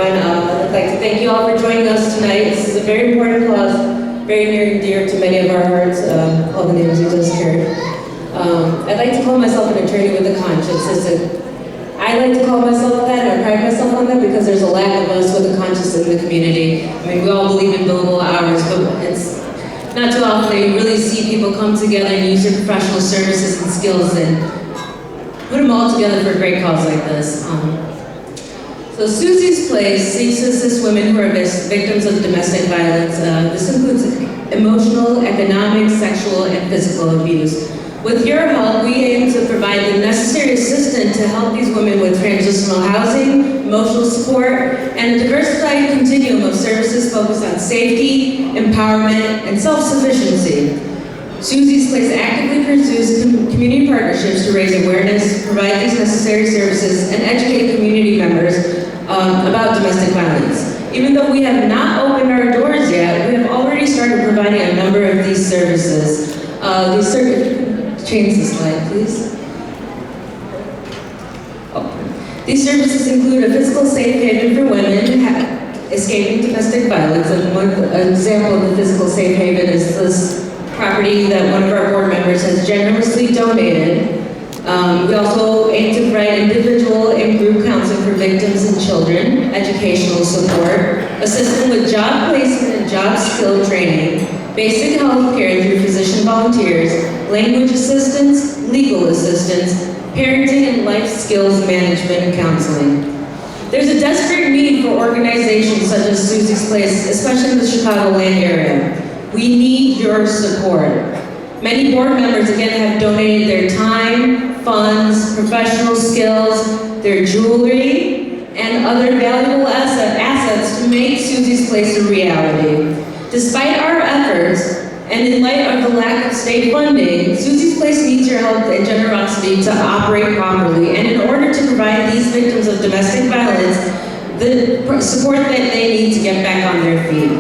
I'd like to thank you all for joining us tonight. This is a very important cause, very near and dear to many of our hearts, all the names you just heard. I'd like to call myself an attorney with a conscience. I like to call myself that, and I pride myself on that because there's a lack of us with a conscience in the community. I mean, we all believe in billable hours, but it's not too often that you really see people come together and use their professional services and skills and put them all together for a great cause like this. So Suzy's Place seeks to assist women who are victims of domestic violence. This includes emotional, economic, sexual, and physical abuse. With your help, we aim to provide the necessary assistance to help these women with transitional housing, emotional support, and a diversified continuum of services focused on safety, empowerment, and self-sufficiency. Suzy's Place actively pursues community partnerships to raise awareness, provide these necessary services, and educate community members about domestic violence. Even though we have not opened our doors yet, we have already started providing a number of these services. Change the slide, please. These services include a physical safe haven for women escaping domestic violence. And one example of the physical safe haven is this property that one of our board members has generously donated. We also aim to provide individual and group counseling for victims and children, educational support, assist them with job placement and job skill training, basic health care through physician volunteers, language assistance, legal assistance, parenting and life skills management and counseling. There's a desperate need for organizations such as Suzy's Place, especially in the Chicagoland area. We need your support. Many board members, again, have donated their time, funds, professional skills, their jewelry, and other valuable assets to make Suzy's Place a reality. Despite our efforts, and in light of the lack of state funding, Suzy's Place needs your help and generosity to operate properly. And in order to provide these victims of domestic violence the support that they need to get back on their feet.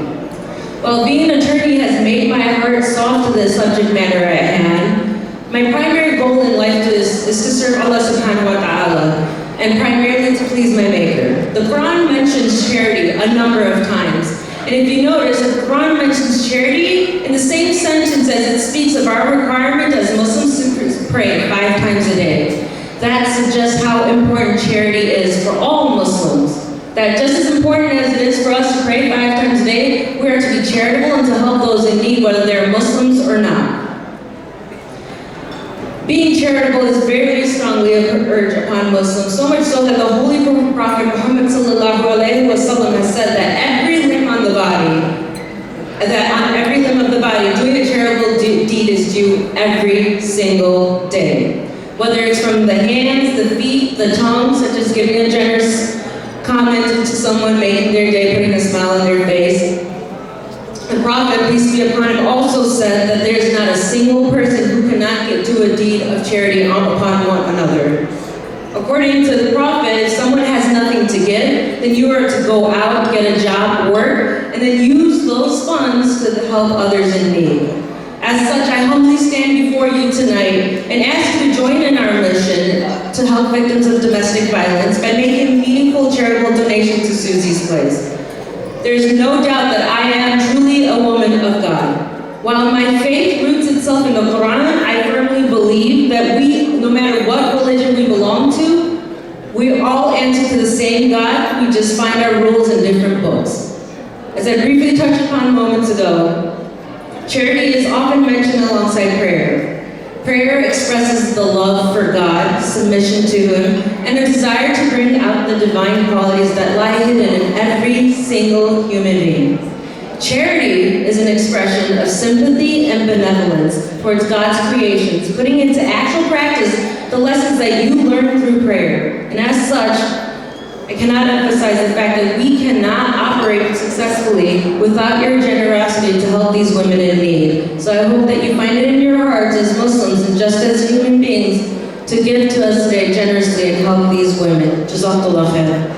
While being an attorney has made my heart soft to the subject matter at hand, my primary goal in life is to serve Allah subhanahu wa ta'ala, and primarily to please my Maker. The Quran mentions charity a number of times. And if you notice, the Quran mentions charity in the same sentence as it speaks of our requirement as Muslims to pray 5 times a day. That suggests how important charity is for all Muslims. That just as important as it is for us to pray 5 times a day, we are to be charitable and to help those in need, whether they're Muslims or not. Being charitable is very strongly urged upon Muslims, so much so that the Holy Prophet Muhammad sallallahu alaihi wasallam has said that on every limb of the body, doing a charitable deed is due every single day. Whether it's from the hands, the feet, the tongue, such as giving a generous comment to someone, making their day, putting a smile on their face. The Prophet, peace be upon him, also said that there is not a single person who cannot do a deed of charity upon one another. According to the Prophet, if someone has nothing to give, then you are to go out, get a job, work, and then use those funds to help others in need. As such, I humbly stand before you tonight and ask you to join in our mission to help victims of domestic violence by making meaningful charitable donations to Suzy's Place. There is no doubt that I am truly a woman of God. While my faith roots itself in the Quran, I firmly believe that we, no matter what religion we belong to, we all answer to the same God. We just find our rules in different books. As I briefly touched upon moments ago, charity is often mentioned alongside prayer. Prayer expresses the love for God, submission to Him, and a desire to bring out the divine qualities that lie hidden in every single human being. Charity is an expression of sympathy and benevolence towards God's creations, putting into actual practice the lessons that you learn through prayer. And as such, I cannot emphasize the fact that we cannot operate successfully without your generosity to help these women in need. So I hope that you find it in your hearts as Muslims and just as human beings to give to us today generously and help these women. Jazakallah khair.